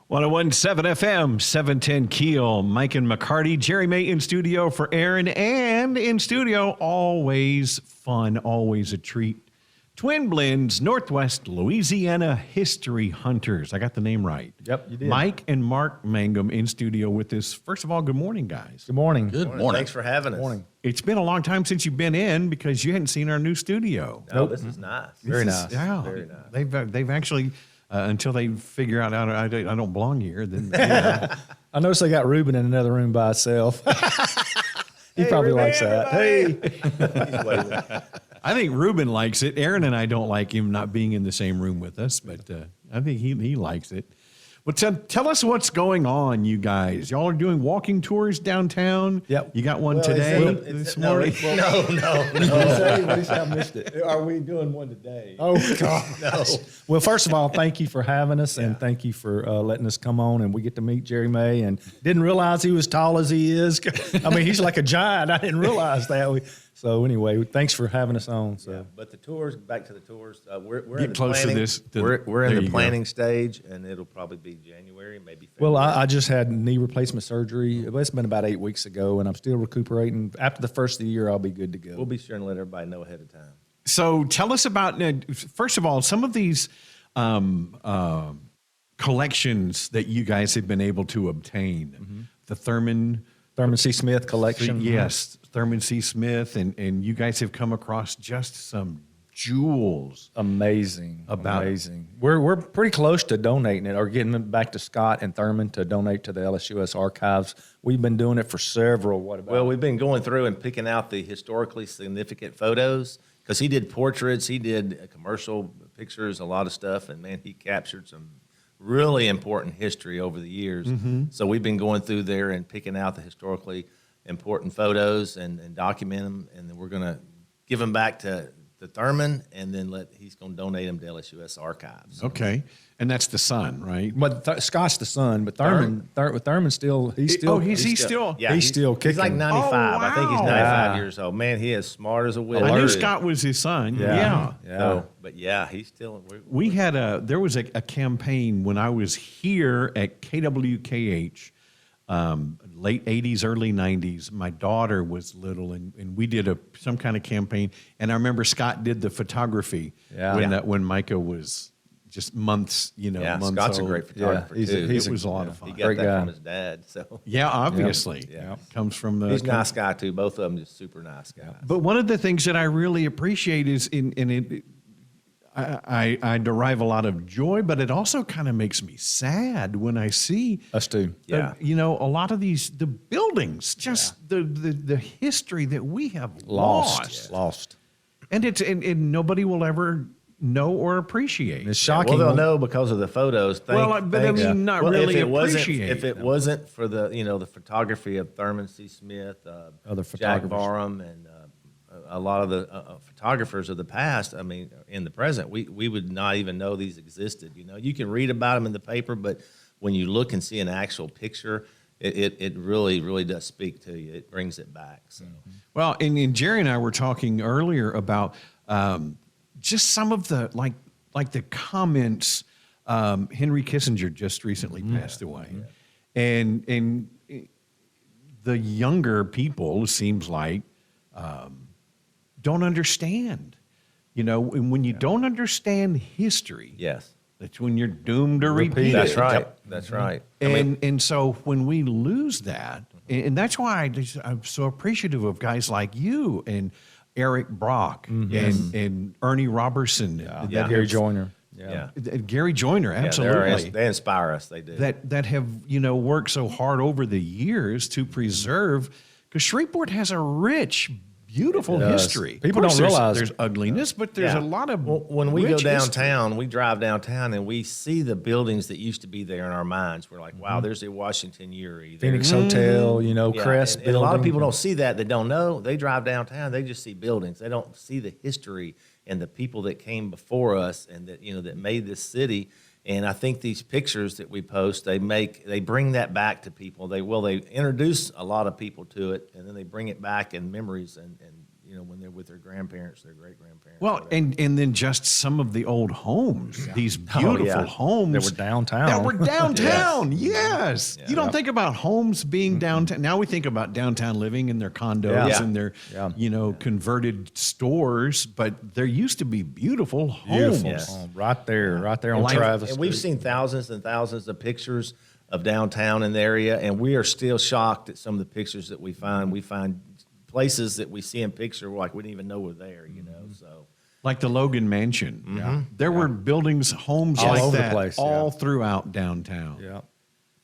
1017 FM, 710 Keel, Mike and McCarty, Jerry May in studio for Aaron, and in studio, always fun, always a treat. Twin Blends, Northwest Louisiana History Hunters. I got the name right. Yep, you did. Mike and Mark Mangum in studio with us. First of all, good morning, guys. Good morning. Good morning. Thanks for having us. Good morning. It's been a long time since you've been in because you hadn't seen our new studio. No, this is nice. Very This is- nice. Yeah, Very nice. They've actually until they figure out I don't belong here. Then you know. I noticed they got Ruben in another room by himself. He probably likes that. Hey, He's waving. I think Ruben likes it. Aaron and I don't like him not being in the same room with us, but I think he likes it. But tell us what's going on, you guys. Y'all are doing walking tours downtown. Yep. You got one Well, today, it's- this morning. No. what he said, I missed it. Are we doing one today? Oh, God. No. Well, first of all, thank you for having us, and thank you for letting us come on, and we get to meet Jerry May, and didn't realize he was tall as he is. I mean, he's like a giant. I didn't realize that. So anyway, thanks for having us on. So. Yeah, but the tours, back to the tours, we're Get in the close to planning. this, We're there in you the go. planning stage, and it'll probably be January, maybe Well, February. I just had knee replacement surgery. It's been about 8 weeks ago, and I'm still recuperating. After the first of the year, I'll be good to go. We'll be sure and let everybody know ahead of time. So tell us about, first of all, some of these collections that you guys have been able to obtain. The Thurman C. Smith collection. Yes, Thurman C. Smith, and you guys have come across just some jewels. Amazing. About- Amazing. We're pretty close to donating it or getting it back to Scott and Thurman to donate to the LSUS archives. We've been doing it for several, Well, we've been going through and picking out the historically significant photos because he did portraits, he did commercial pictures, a lot of stuff, and man, he captured some really important history over the years. So we've been going through there and picking out the historically important photos and document them, and then we're going to give them back to Thurman, and then he's going to donate them to LSUS archives. Okay, and that's the son, right? But Scott's the son, but Thurman's still He's still. Yeah, he's still He's like kicking. 95. I think he's wow. 95 years old. Man, he is smart as a whip. I knew Scott was his son. Yeah. So, but yeah, he's still. We had there was a campaign when I was here at KWKH, late 80s, early 90s. My daughter was little, and we did some kind of campaign. And I remember Scott did the photography when Micah was just months, Yeah, months Scott's old. a great photographer too. It was a lot of fun. He got Great that guy. from his dad. So Yeah, obviously. Yeah. Comes from the. he's a nice guy too. Both of them just super nice guys. But one of the things that I really appreciate is I derive a lot of joy, but it also kind of makes me sad when I see Us too. Yeah. a lot of the buildings, just the history that we have lost. And it's and nobody will ever know or appreciate. It's shocking. Well, they'll know because of the photos. Not really appreciate if it wasn't for the photography of Thurman C. Smith, Other Jack photographers. Barham, and a lot of the photographers of the past. I mean, in the present, we would not even know these existed. You can read about them in the paper, but when you look and see an actual picture, it really does speak to you. It brings it back. So. Well, and Jerry and I were talking earlier about just some of the like the comments. Henry Kissinger just recently passed away, and the younger people, seems like, don't understand. And when you don't understand history, Yes, that's when you're doomed to repeat that's it. right. Yep. That's right. And so when we lose that, and that's why I'm so appreciative of guys like you and Eric Brock and Ernie Robertson, Gary Joyner. Yeah. Gary Joyner, absolutely. They inspire us. They do. that have worked so hard over the years to preserve, because Shreveport has a rich, beautiful It does. history. People Of course, don't realize- there's ugliness, but there's a lot of when we go rich history. downtown, we drive downtown and we see the buildings that used to be there in our minds. We're like, wow, there's a Washington Erie. Phoenix Hotel, Yeah, Crest and a lot of building. people don't see that. They don't know. They drive downtown. They just see buildings. They don't see the history and the people that came before us and that made this city. And I think these pictures that we post, they bring that back to people. They introduce a lot of people to it, and then they bring it back in memories and when they're with their grandparents, their great grandparents. Well, and then just some of the old homes, these beautiful homes That were downtown. That were downtown. Yes. Yeah. You don't think about homes being downtown. Now we think about downtown living in their condos Yeah. and their, converted stores, but there used to be beautiful homes. Beautiful. Yes. Right there on Like- Travis. And we've Street. seen thousands and thousands of pictures of downtown in the area, and we are still shocked at some of the pictures that we find. We find places that we see in picture like we didn't even know were there, so. Like the Logan Mansion. There were buildings, homes All like over the that place, all throughout downtown. Yeah.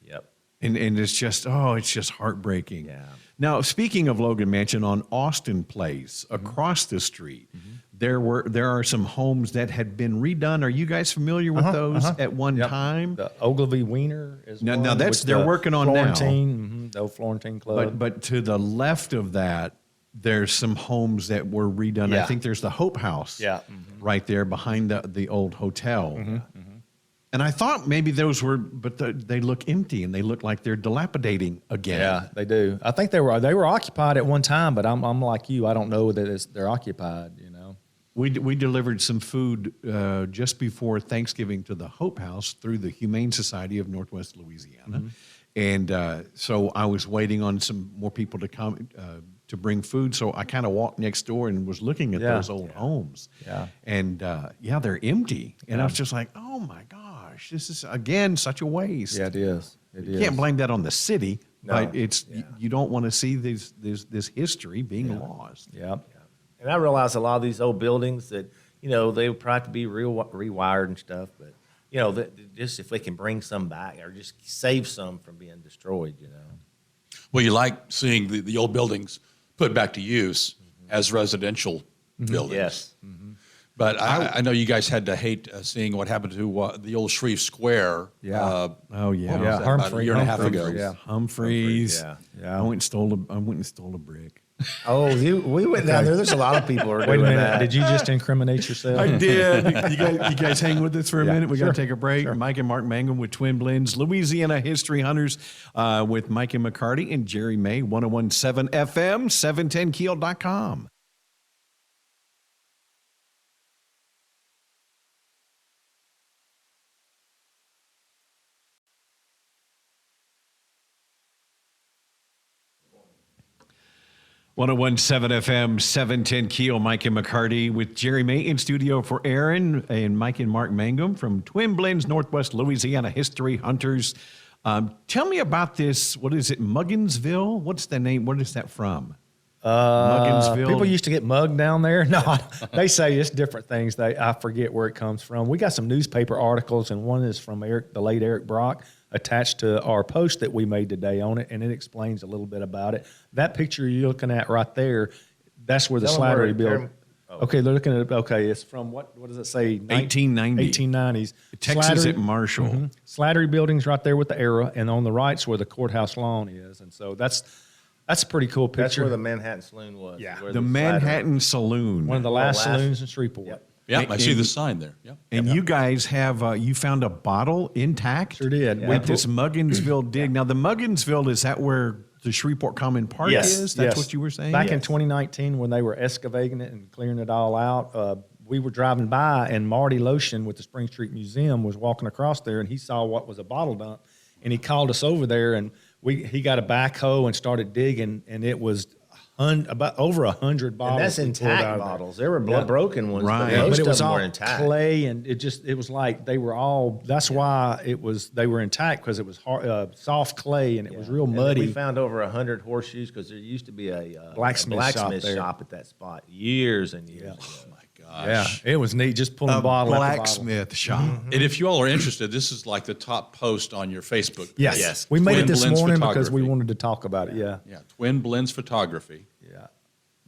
Yep. And it's just heartbreaking. Yeah. Now, speaking of Logan Mansion, on Austin Place, across the street, there are some homes that had been redone. Are you guys familiar with those at one time? The Ogilvy Wiener is Now- one. now that's- with they're the working on now. Florentine, the old Florentine Club. But to the left of that, there's some homes that were redone. I Yeah. think there's the Hope House Yeah. right there behind the old hotel. And I thought maybe those were, but they look empty and they look like they're dilapidating again. Yeah, they do. I think they were occupied at one time, but I'm like you. I don't know that they're occupied. We delivered some food just before Thanksgiving to the Hope House through the Humane Society of Northwest Louisiana. And so I was waiting on some more people to come to bring food. So I kind of walked next door and was looking at those old homes. Yeah. And they're empty. And I was just like, oh my gosh, this is, again, such a waste. Yeah, it is. It You is. can't blame that on the city, No. but you don't want to see this history being lost. Yeah. And I realize a lot of these old buildings that, they would probably have to be rewired and stuff, but, just if they can bring some back or just save some from being destroyed, Well, you like seeing the old buildings put back to use as residential buildings. Yes. But I know you guys had to hate seeing what happened to the old Shreve Square. Yeah. Oh, yeah. what was Yeah, that, about a year and a half Humphrey, ago. yeah. Humphreys. Yeah. I went and stole a brick. Oh, we went down there. There's a lot of people who are Wait a doing minute. that. Did you just incriminate yourself? I did. You guys hang with us for a minute. We got sure, to take a break. Mike and Mark Mangum with Twin Blends, Louisiana History Hunters with Mike and McCarty and Jerry May, 1017 FM, 710keel.com. .117 FM, 710 Keel, Mike and McCarty with Jerry May in studio for Aaron and Mike and Mark Mangum from Twin Blends, Northwest Louisiana History Hunters. Tell me about this. What is it, Mugginsville? What's the name? What is that from? Mugginsville. People used to get mugged down there. No, they say it's different things. I forget where it comes from. We got some newspaper articles, and one is from the late Eric Brock, attached to our post that we made today on it, and it explains a little bit about it. That picture you're looking at right there, that's where the Tell 'em where Slattery building. they're- Okay, they're looking at it. Okay, it's from what does it say? 1890. 1890s. Texas at Marshall. Slattery building's right there with the arrow, and on the right's where the courthouse lawn is, and so that's a pretty cool picture. That's where the Manhattan Saloon was. Yeah. where The Slattery- Manhattan Saloon. one of the last last- saloons in Shreveport. Yep. Yeah, I see And- the sign there. Yeah. And you guys have, you found a bottle intact? Sure did. With this Mugginsville dig. Now, the Mugginsville, is that where the Shreveport Common Park Yes. is? That's Yes. what you were saying? Back in 2019, when they were excavating it and clearing it all out, we were driving by, and Marty Lotion with the Spring Street Museum was walking across there, and he saw what was a bottle dump, and he called us over there, and he got a backhoe and started digging, and it was about over 100 bottles. And that's we pulled intact out of there. bottles. There were broken ones, Right. but Yeah, most But it was of them all were intact. clay, and it was like they were all. That's why they were intact, because it was hard, soft clay, and it was real And muddy. we found over 100 horseshoes because there used to be a Blacksmith shop there. shop at that spot years and years ago. Yeah, it was neat, just pulling A bottle after bottle. blacksmith shop. And if you all are interested, this is like the top post on your Facebook page. Yes. Yes. We made Twin it this Blends morning because we Photography. wanted to talk about it. Yeah. Yeah, Twin Blends Photography. Yeah.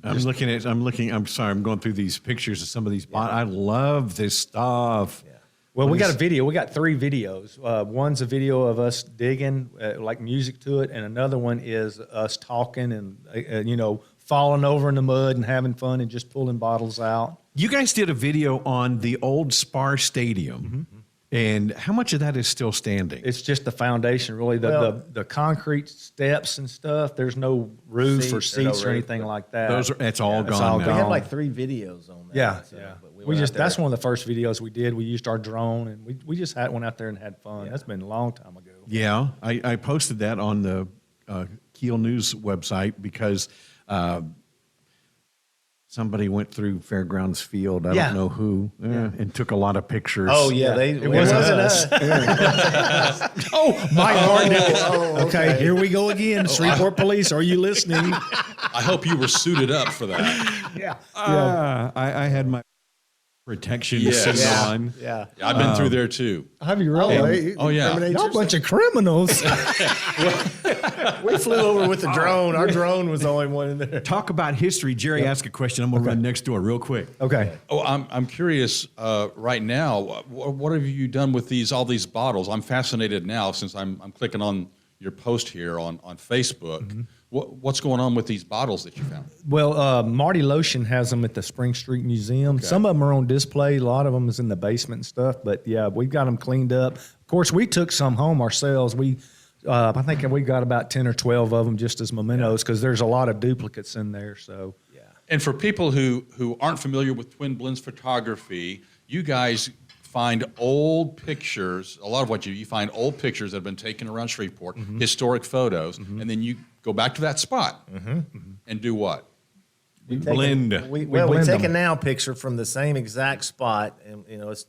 I'm sorry, I'm going through these pictures of some of these bottles. I love this stuff. Yeah. Well, we got a video. We got 3 videos. One's a video of us digging, like music to it, and another one is us talking and, falling over in the mud and having fun and just pulling bottles out. You guys did a video on the old Spar Stadium. And how much of that is still standing? It's just the foundation, really. The concrete steps and stuff. There's no roof or seats or anything like that. It's all It's gone all now. We have gone. like 3 videos on that. Yeah, so, yeah. but We went just out there. that's one of the first videos we did. We used our drone and we just went out there and had fun. Yeah. That's been a long time ago. Yeah, I posted that on the Keel News website because somebody went through Fairgrounds Field, I don't know who, and took a lot of pictures. Oh yeah, It wasn't us. Oh, Mike Martin. Okay, here we go again. Shreveport Police, are you listening? I hope you were suited up for that. Yeah. I had my protection Yes. suit Yeah. on. Yeah. I've been through there too. Have you really? And- oh, yeah. Y'all a bunch of criminals. We flew over with the drone. Our drone was the only one in there. Talk about history. Jerry asked a question. I'm going to run next door real quick. Okay. Oh, I'm curious right now. What have you done with all these bottles? I'm fascinated now since I'm clicking on your post here on Facebook. Mm-hmm. What's going on with these bottles that you found? Well, Marty Lotion has them at the Spring Street Museum. Okay. Some of them are on display. A lot of them is in the basement and stuff. But yeah, we've got them cleaned up. Of course, we took some home ourselves. I think we got about 10 or 12 of them just as mementos because there's a lot of duplicates in there. So Yeah. And for people who aren't familiar with Twin Blends photography, you guys find old pictures. A lot of what you find old pictures that have been taken around Shreveport, historic photos, and then you go back to that spot and do what? Blend. We blend take them. a now picture from the same exact spot, and it's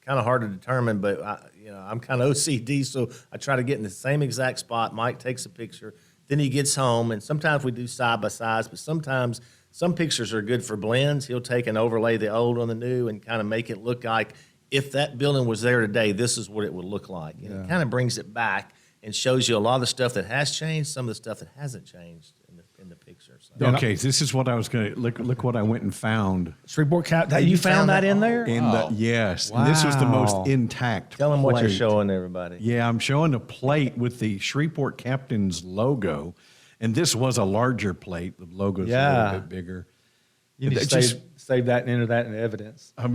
kind of hard to determine. But I'm kind of OCD, so I try to get in the same exact spot. Mike takes a picture, then he gets home, and sometimes we do side by sides, but sometimes some pictures are good for blends. He'll take and overlay the old on the new and kind of make it look like if that building was there today, this is what it would look like. It kind of brings it back and shows you a lot of the stuff that has changed, some of the stuff that hasn't changed in the pictures. So. Okay, so this is what I was going to look what I went and found. Shreveport Cap, You you found found that that? in there? Yes, and this was the Wow. most intact. Tell them what you're plate. showing everybody. Yeah, I'm showing a plate with the Shreveport Captain's logo, and this was a larger plate. The logo's a Yeah. little bit bigger. You need It to just- save that and enter that in evidence. I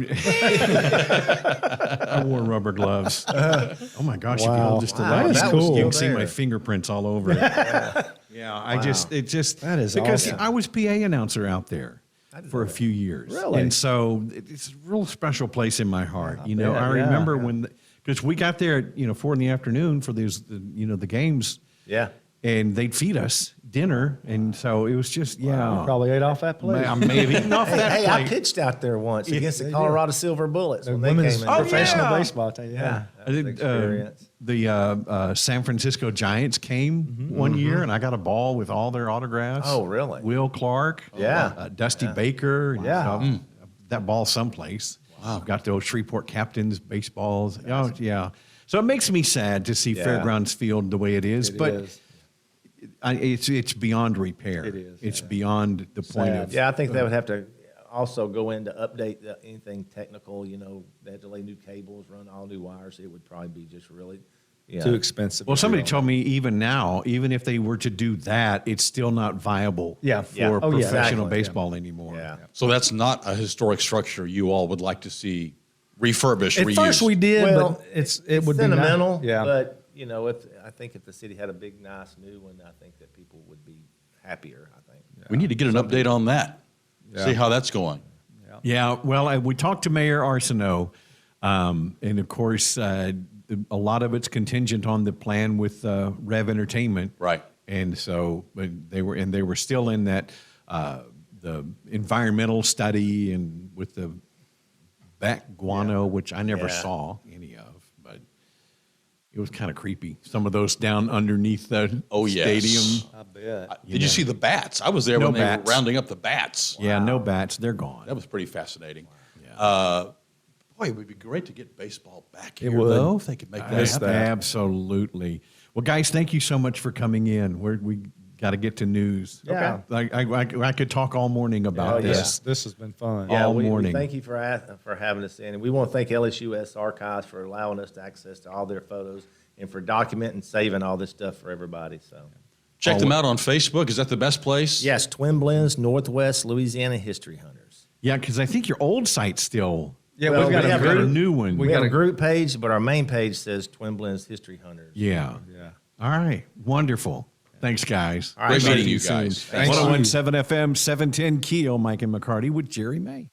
wore rubber gloves. Oh my gosh! If Wow. you'll just Wow, allow me, that was you cool. can see there. my fingerprints all over it. Yeah, That is because awesome. I was PA announcer out there for a few years, Really? and so it's a real special place in my heart. I bet, remember yeah. when because we got there at 4 p.m. for the games. Yeah. And they'd feed us dinner, and so it was just Probably ate off that plate. I may have eaten off that Hey, I plate. pitched out there once against the they Colorado Silver Bullets The when they women's came in. professional yeah. baseball team. Yeah. I did, experience. the San Francisco Giants came one year, and I got a ball with all their autographs. Oh, really? Will Clark, Yeah. Dusty Baker, and Yeah. so that ball someplace. Wow, got those Shreveport Captains baseballs. Oh, yeah. So it makes me sad to see Yeah. Fairgrounds Field the way it is, It but is. it's beyond repair. It is, It's beyond the point Sad. of. Yeah, I think they would have to also go in to update anything technical. They had to lay new cables, run all new wires. It would probably be just really Too expensive. Well, somebody told me even now, even if they were to do that, it's still not viable Yeah. for Yeah. Oh, professional yeah. Exactly. baseball anymore. Yeah. So that's not a historic structure you all would like to see refurbished, At reused. first we did, Well, but it would sentimental. be nice. Yeah. But I think if the city had a big, nice new one, I think that people would be happier. I think. We need to get an update on that. See how that's going. Yeah, well, we talked to Mayor Arsenault, and of course, a lot of it's contingent on the plan with Rev Entertainment, Right. And so, but they were still in that the environmental study and with the bat guano, which I never Yeah. saw any of, but it was kind of creepy. Some of those down underneath the Oh, yes. stadium. I bet. Did you see the bats? I was there No when they bats. were rounding up the bats. Yeah, no bats, they're gone. That was pretty fascinating. Boy, it would be great to get baseball back here, would. though, if they could make that miss happen. that. Absolutely. Well, guys, thank you so much for coming in. We got to get to news. Yeah. I could talk all morning about Oh, yeah. this. This has been fun. Yeah, all we morning. thank you for having us in, and we want to thank LSUS Archives for allowing us to access to all their photos and for documenting and saving all this stuff for everybody. So, Check them out on Facebook. Is that the best place? yes, Twin Blends Northwest Louisiana History Hunters. Yeah, because I think your old site's still Yeah, Well, we've got we a have Got a group. new one. We got a group page, but our main page says Twin Blends History Hunters. Yeah. Yeah. All right. Wonderful. Thanks, guys. All right, Great buddy. meeting you Soon. guys. Thank you. 1017 FM, 710 Keel, Mike and McCarty with Jerry May.